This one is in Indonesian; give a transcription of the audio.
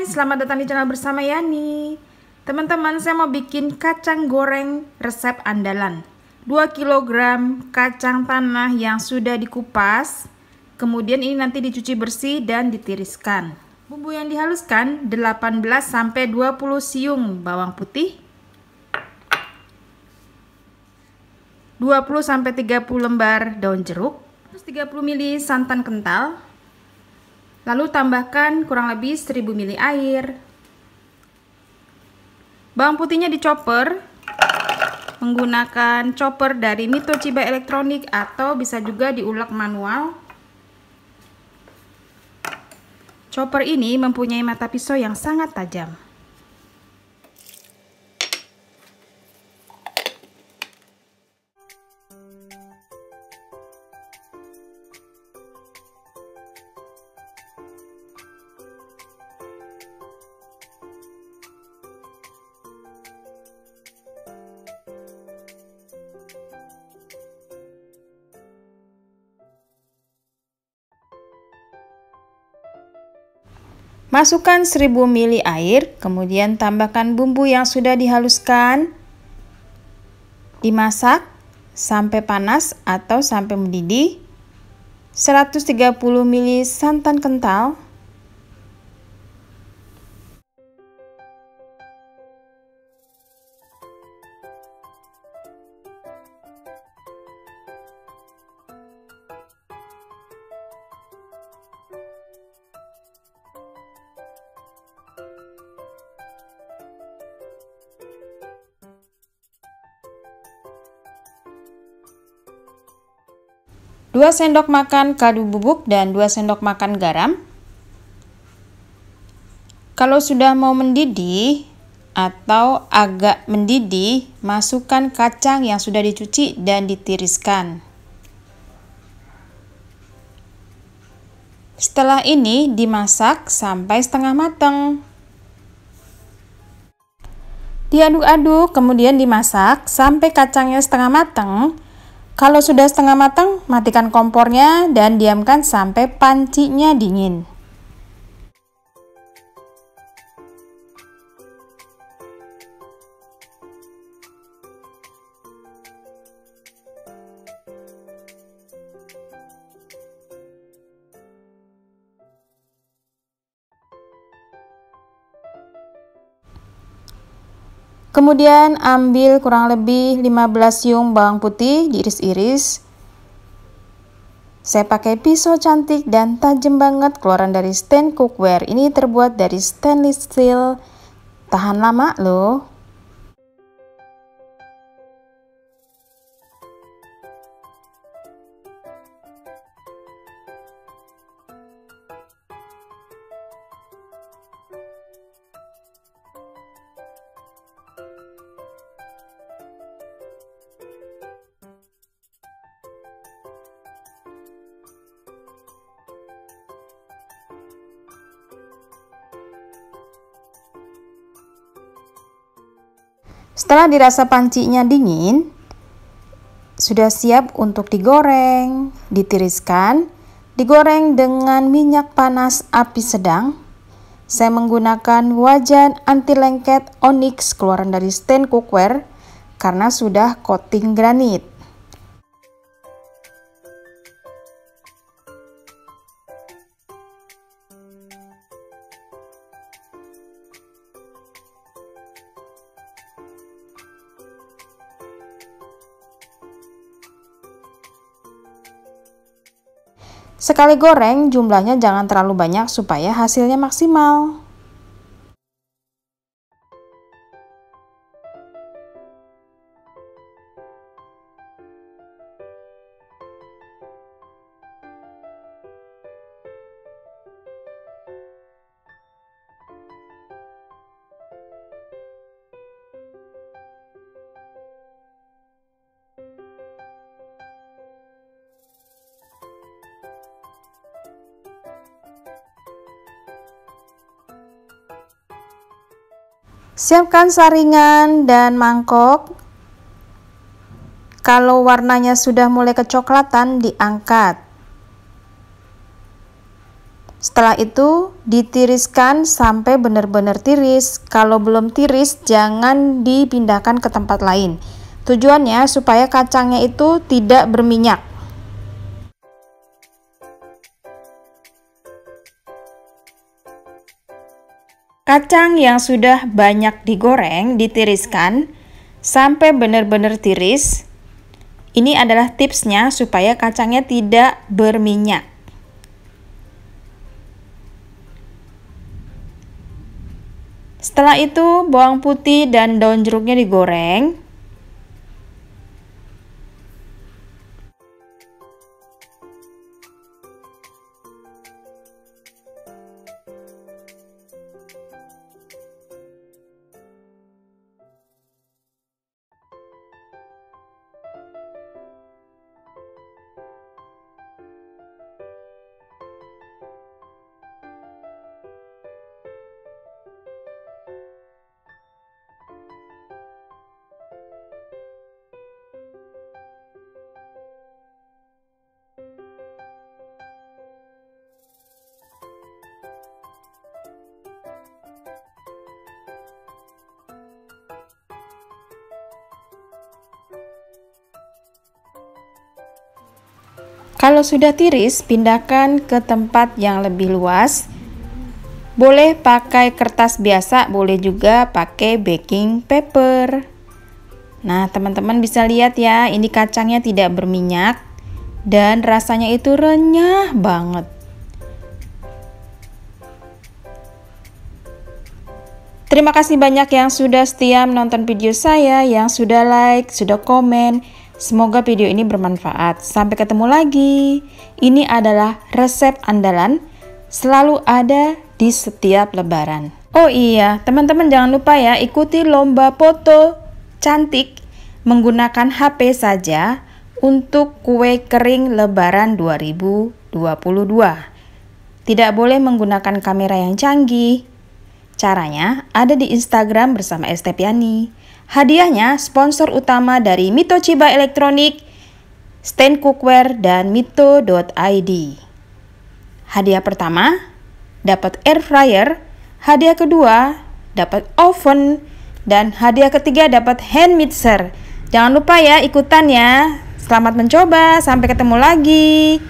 selamat datang di channel bersama Yani. Teman-teman, saya mau bikin kacang goreng resep andalan. 2 kg kacang tanah yang sudah dikupas. Kemudian ini nanti dicuci bersih dan ditiriskan. Bumbu yang dihaluskan 18-20 siung bawang putih, 20-30 lembar daun jeruk, 130 ml santan kental. Lalu tambahkan kurang lebih 1000 ml air. Bawang putihnya dicopper menggunakan chopper dari Mito Chiba Elektronik atau bisa juga diulek manual. Chopper ini mempunyai mata pisau yang sangat tajam. Masukkan 1000 ml air, kemudian tambahkan bumbu yang sudah dihaluskan. Dimasak sampai panas atau sampai mendidih. 130 ml santan kental. Dua sendok makan kaldu bubuk dan 2 sendok makan garam. Kalau sudah mau mendidih atau agak mendidih, masukkan kacang yang sudah dicuci dan ditiriskan. Setelah ini dimasak sampai setengah matang. Diaduk-aduk, kemudian dimasak sampai kacangnya setengah matang. Kalau sudah setengah matang, matikan kompornya dan diamkan sampai pancinya dingin. Kemudian ambil kurang lebih 15 siung bawang putih, diiris-iris. Saya pakai pisau cantik dan tajam banget, keluaran dari stand cookware. Ini terbuat dari stainless steel, tahan lama loh. Setelah dirasa pancinya dingin, sudah siap untuk digoreng, ditiriskan, digoreng dengan minyak panas api sedang. Saya menggunakan wajan anti lengket onyx keluaran dari stand cookware karena sudah coating granit. Sekali goreng jumlahnya jangan terlalu banyak supaya hasilnya maksimal. Siapkan saringan dan mangkok. Kalau warnanya sudah mulai kecoklatan, diangkat. Setelah itu ditiriskan sampai benar-benar tiris. Kalau belum tiris jangan dipindahkan ke tempat lain. Tujuannya supaya kacangnya itu tidak berminyak. Kacang yang sudah banyak digoreng ditiriskan sampai benar-benar tiris. Ini adalah tipsnya supaya kacangnya tidak berminyak. Setelah itu bawang putih dan daun jeruknya digoreng. Kalau sudah tiris, pindahkan ke tempat yang lebih luas. Boleh pakai kertas biasa, boleh juga pakai baking paper. Nah, teman-teman bisa lihat ya, ini kacangnya tidak berminyak dan rasanya itu renyah banget. Terima kasih banyak yang sudah setia menonton video saya, yang sudah like, sudah komen. Semoga video ini bermanfaat. Sampai ketemu lagi. Ini adalah resep andalan, selalu ada di setiap lebaran. Oh iya, teman-teman jangan lupa ya, ikuti lomba foto cantik menggunakan HP saja untuk kue kering lebaran 2022. Tidak boleh menggunakan kamera yang canggih. Caranya ada di Instagram bersama Estepiani. Hadiahnya sponsor utama dari Mito Chiba Elektronik, Stand Cookware, dan Mito.id. Hadiah pertama dapat air fryer, hadiah kedua dapat oven, dan hadiah ketiga dapat hand mixer. Jangan lupa ya ikutan ya. Selamat mencoba, sampai ketemu lagi.